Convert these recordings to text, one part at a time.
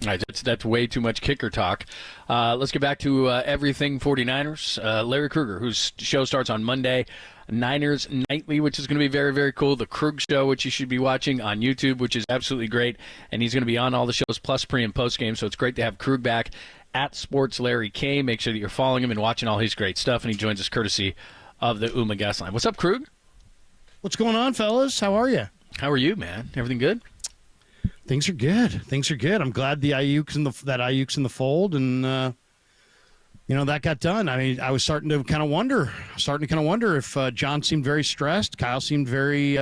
All right, that's way too much kicker talk. Let's get back to everything 49ers. Larry Krueger, whose show starts on Monday. Niners Nightly, which is going to be very, very cool. The Krug Show, which you should be watching on YouTube, which is absolutely great. And he's going to be on all the shows, plus pre- and post-game. So it's great to have Krug back at Sports Larry K. Make sure that you're following him and watching all his great stuff. And he joins us courtesy of the UMA Guest Line. What's up, Krug? What's going on, fellas? How are you? How are you, man? Everything good? Things are good. I'm glad the Aiyuk's in the fold, and that got done. I mean, I was starting to kind of wonder if John seemed very stressed, Kyle seemed very,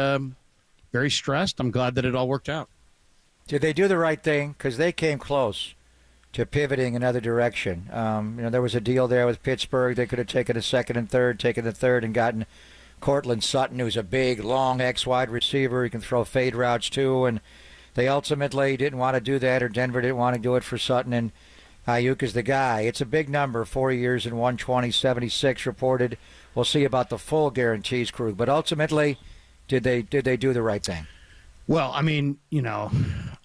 very stressed. I'm glad that it all worked out. Did they do the right thing? Because they came close to pivoting another direction. There was a deal there with Pittsburgh. They could have taken a second and third, taken the third, and gotten Cortland Sutton, who's a big, long X-wide receiver. He can throw fade routes too, and they ultimately didn't want to do that, or Denver didn't want to do it for Sutton, and Aiyuk is the guy. It's a big number, 4 years and 120, 76 reported. We'll see about the full guarantees, Krug. But ultimately, did they do the right thing? Well, I mean,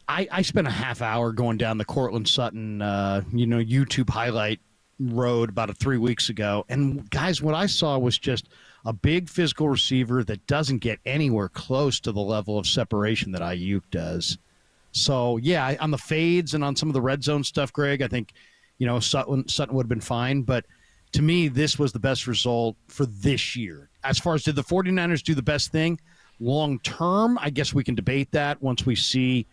I spent a half hour going down the Cortland Sutton, YouTube highlight road about 3 weeks ago. And, guys, what I saw was just a big physical receiver that doesn't get anywhere close to the level of separation that Aiyuk does. So, yeah, on the fades and on some of the red zone stuff, Greg, I think, Sutton would have been fine. But to me, this was the best result for this year. As far as did the 49ers do the best thing long term, I guess we can debate that once we see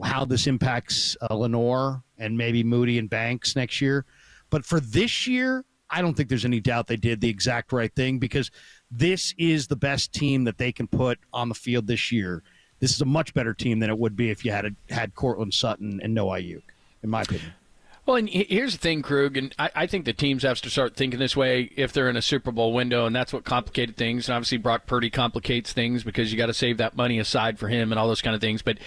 how this impacts Lenore and maybe Moody and Banks next year. But for this year, I don't think there's any doubt they did the exact right thing, because this is the best team that they can put on the field this year. This is a much better team than it would be if you had Cortland Sutton and no Aiyuk, in my opinion. Well, and here's the thing, Krug, and I think the teams have to start thinking this way if they're in a Super Bowl window, and that's what complicated things. And obviously Brock Purdy complicates things because you got to save that money aside for him and all those kind of things. But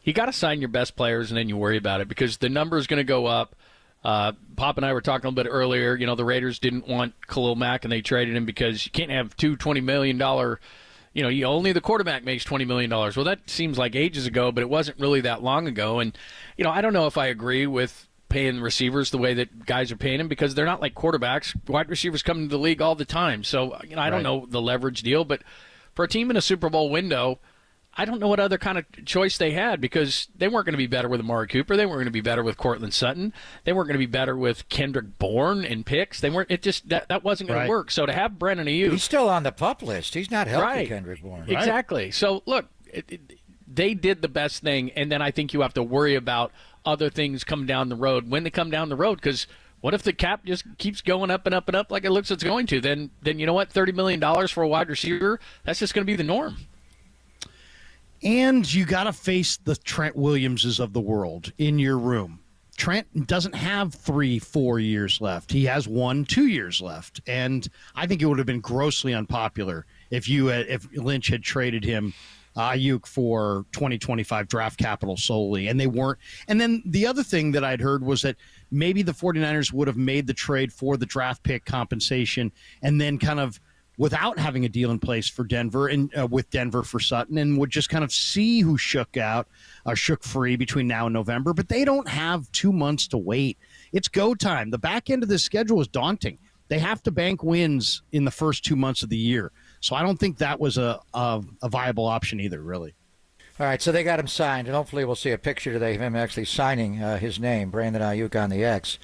you got to sign your best players, and then you worry about it, because the number is going to go up. Pop and I were talking a little bit earlier. The Raiders didn't want Khalil Mack, and they traded him because you can't have two $20 million. Only the quarterback makes $20 million. Well, that seems like ages ago, but it wasn't really that long ago. And, I don't know if I agree with paying receivers the way that guys are paying them, because they're not like quarterbacks. Wide receivers come into the league all the time. So, I don't know the leverage deal, but for a team in a Super Bowl window, I don't know what other kind of choice they had, because they weren't going to be better with Amari Cooper. They weren't going to be better with Cortland Sutton. They weren't going to be better with Kendrick Bourne and picks. They weren't. It just that wasn't going to work. So to have Brennan Aiyuk, he's still on the PUP list. He's not healthy, Kendrick Bourne. Exactly. So look, they did the best thing, and then I think you have to worry about other things come down the road when they come down the road, because what if the cap just keeps going up and up and up like it looks it's going to? Then you know what? $30 million for a wide receiver, that's just going to be the norm. And you got to face the Trent Williamses of the world in your room. Trent doesn't have 3-4 years left. He has 1-2 years left. And I think it would have been grossly unpopular if Lynch had traded him Aiyuk for 2025 draft capital solely, and they weren't. And then the other thing that I'd heard was that maybe the 49ers would have made the trade for the draft pick compensation, and then kind of without having a deal in place for Denver and with Denver for Sutton, and would just kind of see who shook free between now and November. But they don't have 2 months to wait. It's go time. The back end of this schedule is daunting. They have to bank wins in the first 2 months of the year. So I don't think that was a viable option either, really. All right, so they got him signed, and hopefully we'll see a picture today of him actually signing his name, Brandon Aiyuk on the X.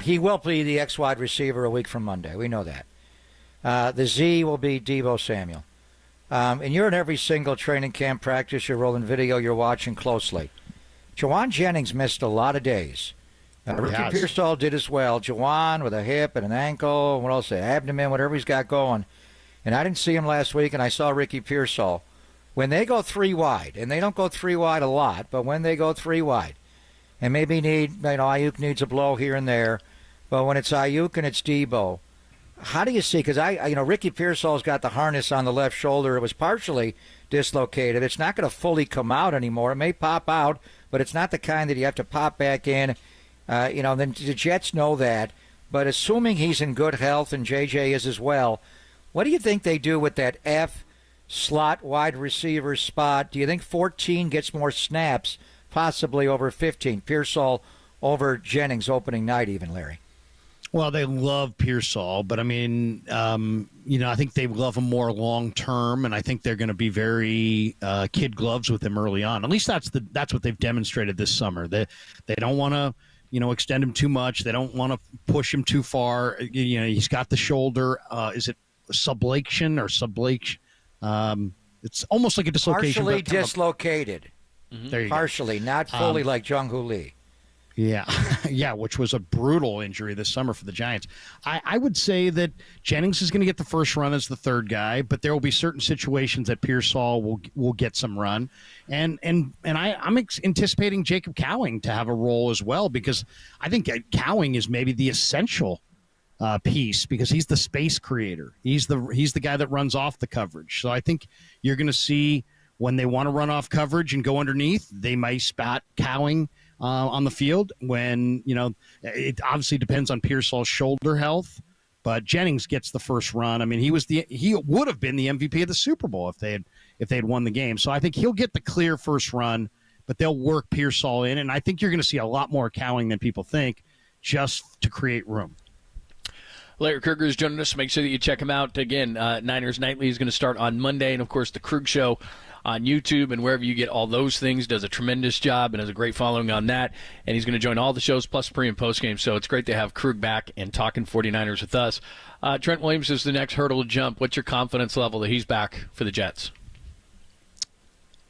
He will be the X wide receiver a week from Monday. We know that. The Z will be Deebo Samuel. And you're in every single training camp practice. You're rolling video. You're watching closely. Jawan Jennings missed a lot of days. Ricky Pearsall did as well. Jawan with a hip and an ankle, what else? Abdomen, whatever he's got going. And I didn't see him last week, and I saw Ricky Pearsall. When they go three wide, and they don't go three wide a lot, but when they go three wide, and maybe Aiyuk needs a blow here and there, but when it's Aiyuk and it's Deebo, how do you see? Because Ricky Pearsall's got the harness on the left shoulder. It was partially dislocated. It's not going to fully come out anymore. It may pop out, but it's not the kind that you have to pop back in. Then the Jets know that. But assuming he's in good health and JJ is as well, what do you think they do with that F slot wide receiver spot? Do you think 14 gets more snaps, possibly over 15? Pearsall over Jennings opening night even, Larry? Well, they love Pearsall, but I mean, I think they love him more long term, and I think they're going to be very kid gloves with him early on. At least that's what they've demonstrated this summer. They don't want to extend him too much. They don't want to push him too far. He's got the shoulder. Is it sublation or sublation? It's almost like a dislocation. Partially dislocated. There you Partially, not fully like Jung-Hoo Lee. Yeah, yeah, which was a brutal injury this summer for the Giants. I would say that Jennings is going to get the first run as the third guy, but there will be certain situations that Pearsall will get some run, and I'm anticipating Jacob Cowing to have a role as well, because I think Cowing is maybe the essential piece, because he's the space creator. He's the guy that runs off the coverage. So I think you're going to see when they want to run off coverage and go underneath, they might spot Cowing on the field. When it obviously depends on Pearsall's shoulder health, but Jennings gets the first run. I mean, he would have been the MVP of the Super Bowl if they had won the game. So I think he'll get the clear first run, but they'll work Pearsall in, and I think you're going to see a lot more Cowing than people think, just to create room. Larry Krueger is joining us. Make sure that you check him out. Again, Niners Nightly is going to start on Monday, and of course the Krug Show on YouTube and wherever you get all those things. Does a tremendous job and has a great following on that. And he's going to join all the shows plus pre and post game. So it's great to have Krug back and talking 49ers with us. Trent Williams is the next hurdle to jump. What's your confidence level that he's back for the Jets?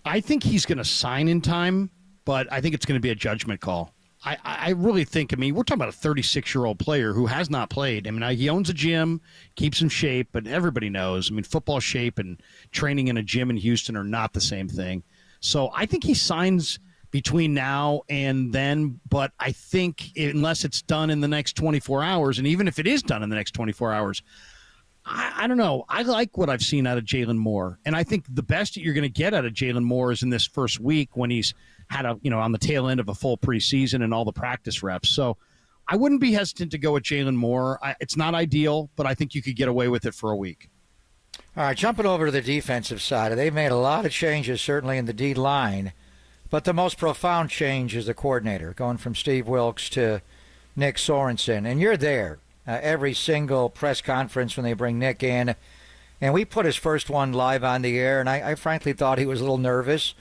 I think he's going to sign in time, but I think it's going to be a judgment call. I really think, we're talking about a 36-year-old player who has not played. He owns a gym, keeps in shape, but everybody knows, football shape and training in a gym in Houston are not the same thing. So I think he signs between now and then, but I think unless it's done in the next 24 hours, and even if it is done in the next 24 hours, I don't know. I like what I've seen out of Jalen Moore, and I think the best that you're going to get out of Jalen Moore is in this first week when he's had on the tail end of a full preseason and all the practice reps. So I wouldn't be hesitant to go with Jalen Moore. It's not ideal, but I think you could get away with it for a week. All right, jumping over to the defensive side, they've made a lot of changes, certainly in the D line, but the most profound change is the coordinator, going from Steve Wilks to Nick Sorensen. And you're there every single press conference when they bring Nick in. And we put his first one live on the air, and I frankly thought he was a little nervous,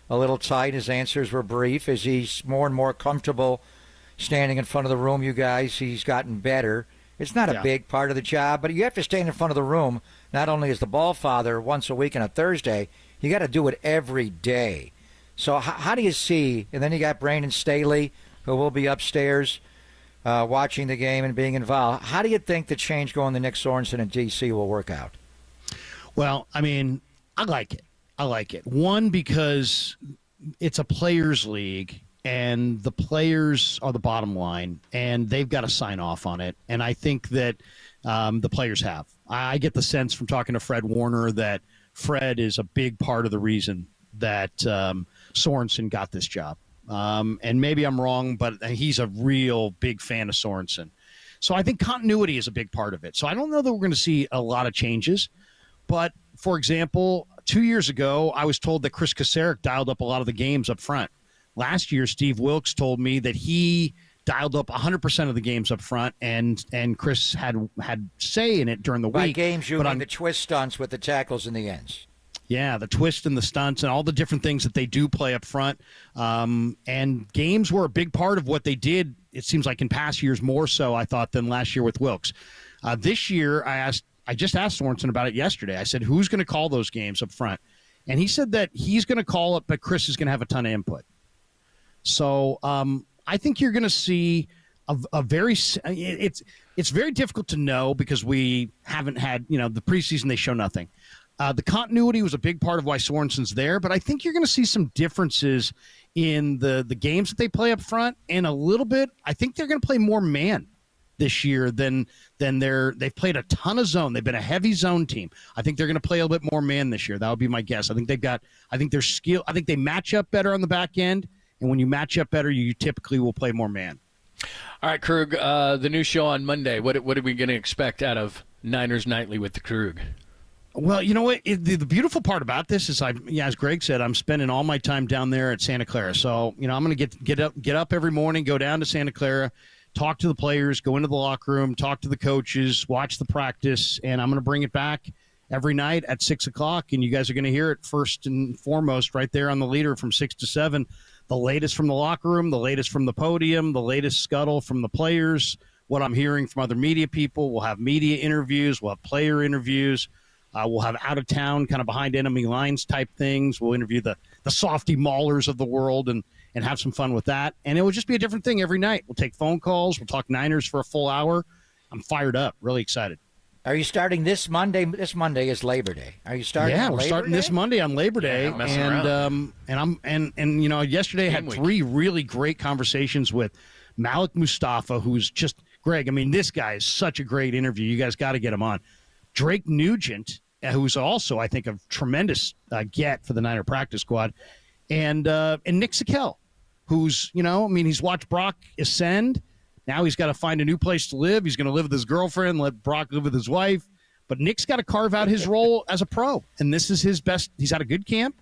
a little tight. His answers were brief. As he's more and more comfortable standing in front of the room, you guys, he's gotten better. It's not a big part of the job, but you have to stand in front of the room, not only as the ball father once a week on a Thursday, you got to do it every day. So how do you see, and then you got Brandon Staley, who will be upstairs watching the game and being involved. How do you think the change going to Nick Sorensen in D.C. will work out? Well, I like it. One, because it's a players' league, and the players are the bottom line, and they've got to sign off on it. And I think that the players have. I get the sense from talking to Fred Warner that Fred is a big part of the reason that Sorensen got this job. And maybe I'm wrong, but he's a real big fan of Sorensen. So I think continuity is a big part of it. So I don't know that we're going to see a lot of changes. But, for example, 2 years ago, I was told that Chris Kasarik dialed up a lot of the games up front. Last year, Steve Wilks told me that he dialed up 100% of the games up front, and Chris had say in it during the week. By games, you mean the twist stunts with the tackles in the ends. Yeah, the twist and the stunts and all the different things that they do play up front. And games were a big part of what they did, it seems like in past years more so, I thought, than last year with Wilks. This year, I just asked Sorensen about it yesterday. I said, who's going to call those games up front? And he said that he's going to call it, but Chris is going to have a ton of input. So I think you're going to see a very – it's very difficult to know because we haven't had – the preseason, they show nothing. The continuity was a big part of why Sorensen's there, but I think you're going to see some differences in the games that they play up front, and a little bit – I think they're going to play more man this year than they've played a ton of zone. They've been a heavy zone team. I think they're going to play a little bit more man this year. That would be my guess. I think their skill. I think they match up better on the back end, and when you match up better, you typically will play more man. All right, Krug, the new show on Monday. What are we going to expect out of Niners Nightly with the Krug? Well, you know what? The beautiful part about this is, as Greg said, I'm spending all my time down there at Santa Clara. So, I'm going to get up every morning, go down to Santa Clara, talk to the players, go into the locker room, talk to the coaches, watch the practice, and I'm going to bring it back every night at 6 o'clock. And you guys are going to hear it first and foremost right there on the leader from 6 to 7. The latest from the locker room, the latest from the podium, the latest scuttle from the players, what I'm hearing from other media people. We'll have media interviews. We'll have player interviews. We'll have out-of-town, kind of behind enemy lines type things. We'll interview the softy maulers of the world and have some fun with that. And it will just be a different thing every night. We'll take phone calls. We'll talk Niners for a full hour. I'm fired up, really excited. Are you starting this Monday? This Monday is Labor Day. Are you starting? Yeah, we're starting this Monday on Labor Day, yesterday I had 3 really great conversations with Malik Mustapha, who's just Greg. I mean, this guy is such a great interview. You guys got to get him on. Drake Nugent, who's also, I think, a tremendous get for the Niner practice squad, and Nick Sikel, who's, he's watched Brock ascend. Now he's got to find a new place to live. He's going to live with his girlfriend, let Brock live with his wife. But Nick's got to carve out his role as a pro, and this is his best. He's had a good camp,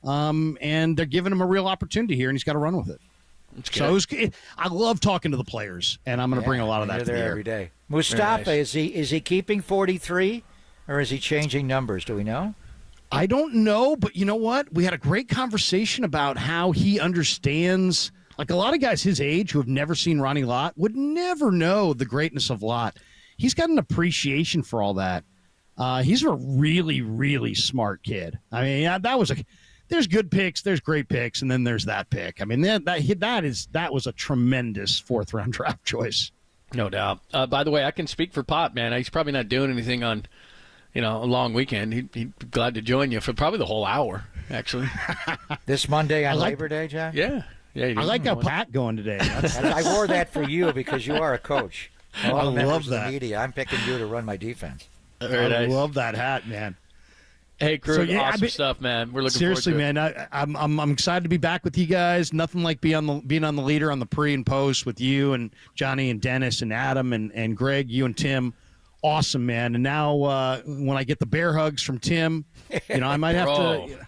and they're giving him a real opportunity here, and he's got to run with it. So I love talking to the players, and I'm going to bring a lot of that to the air every day. Mustapha, nice. is he keeping 43, or is he changing numbers? Do we know? I don't know, but you know what? We had a great conversation about how he understands. Like a lot of guys his age who have never seen Ronnie Lott would never know the greatness of Lott. He's got an appreciation for all that. He's a really, really smart kid. I mean, there's good picks, there's great picks, and then there's that pick. I mean, that was a tremendous 4th round draft choice. No doubt. By the way, I can speak for Pop, man. He's probably not doing anything on, a long weekend. He'd be glad to join you for probably the whole hour, actually. This Monday on Labor Day, Jack? Yeah. I like how Pat going today. I wore that for you because you are a coach. I love that. Of the media. I'm picking you to run my defense. I love that hat, man. Hey, Krueger, awesome stuff, man. We're looking seriously, forward to man. I'm excited to be back with you guys. Nothing like being on the leader on the pre and post with you and Johnny and Dennis and Adam and Greg, you and Tim. Awesome, man. And now when I get the bear hugs from Tim, I might have to.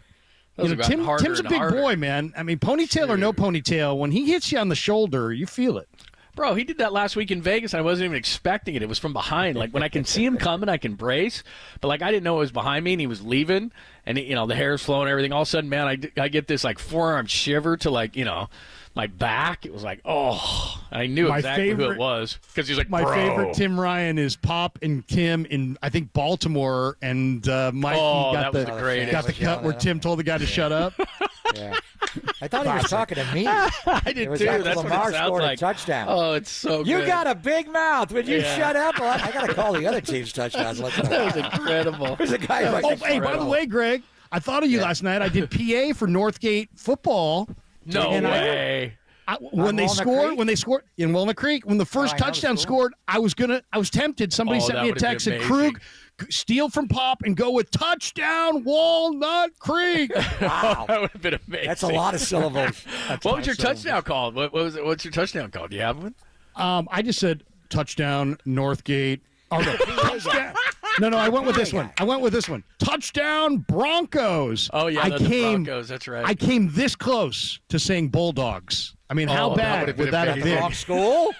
Tim's a big boy, man. I mean, ponytail or no ponytail, when he hits you on the shoulder, you feel it. Bro, he did that last week in Vegas, and I wasn't even expecting it. It was from behind. Like, when I can see him coming, I can brace. But, I didn't know it was behind me, and he was leaving. And, the hair's flowing and everything. All of a sudden, man, I get this, forearm shiver to, my back. It was like, oh, I knew exactly who it was. Because he was like, my bro. favorite Tim Ryan is Pop and Kim in, I think, Baltimore. And Mikey got the cut where Tim told the guy to shut up. Yeah. I thought he was talking to me. I did too. That's Lamar what it sounds scored like. A touchdown. Oh, it's so good. You got a big mouth. Would you shut up? Well, I got to call the other team's touchdowns. That was incredible. There's a guy hey, by the way, Greg, I thought of you last night. I did PA for Northgate football. No way. When they scored in Walnut Creek, when the first touchdown scored, I was tempted. Somebody sent me a text and Krug steal from Pop and go with touchdown Walnut Creek. Wow, that would have been amazing. That's a lot of syllables. What was your touchdown called? What's your touchdown called? Do you have one? I just said touchdown Northgate. No, I went with this one. Touchdown Broncos. Oh yeah, the Broncos. That's right. I came this close to saying Bulldogs. I mean, how bad would that have been? The wrong school?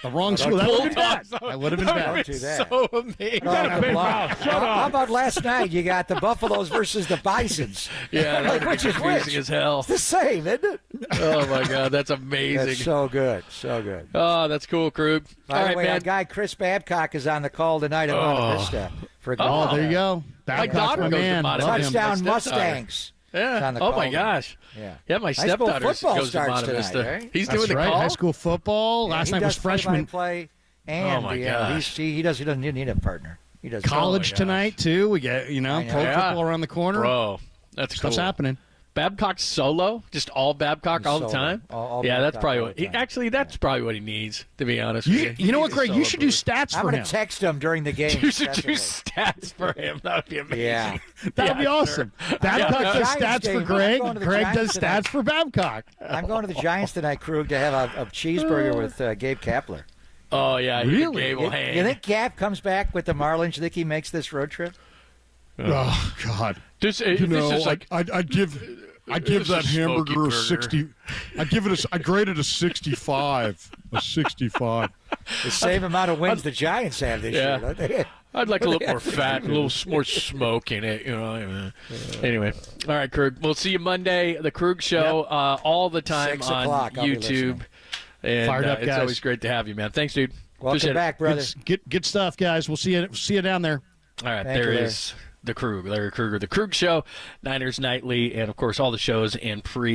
The wrong school. That would have been bad. That would have been bad. Don't do that. So amazing. How about last night? You got the Buffaloes versus the Bisons. Yeah, which is confusing as hell. It's the same, isn't it? Oh my God, that's amazing. That's so good, so good. Oh, that's cool, Krug. By the way, our guy Chris Babcock is on the call tonight at Monte Vista. There you go. My daughter goes to Monte Vista. Touchdown Mustangs. Yeah. Oh my gosh. Yeah. My stepdaughter goes to Monte Vista. Right? He's doing the call. High school football. Last night was freshman play. And oh my gosh. He doesn't need a partner. He does college tonight too. We get pro football around the corner. Bro, that's cool. Stuff's happening. Babcock solo, just all Babcock all the time. All that's probably what. That's probably what he needs. To be honest with you. You know what, Greg? You should do stats for him. I'm going to text him during the game. You should do stats for him. That would be amazing. Yeah, that would be awesome. Babcock does stats for Greg. Greg does stats for Babcock. I'm going to the Giants tonight, Krug, to have a cheeseburger with Gabe Kapler. Oh yeah, really? Gabe will hang. You think Cap comes back with the Marlins? You think he makes this road trip? Oh God! This I'd give is that a smoky hamburger a burger. 60. I'd grade it a 65. A 65. The same amount of wins the Giants have this year, don't they? I'd like a little more fat, a little more smoke in it, Anyway, all right, Krug. We'll see you Monday. The Krug Show, all the time 6 on o'clock, I'll be YouTube. listening. And Fired up, it's guys. always great to have you, man. Thanks, dude. Welcome Appreciate back, brother. Good stuff, guys. We'll see you down there. It. All right, Thank there you, is the Krug, Larry Krueger, the Krug Show, Niners Nightly, and of course all the shows and pre.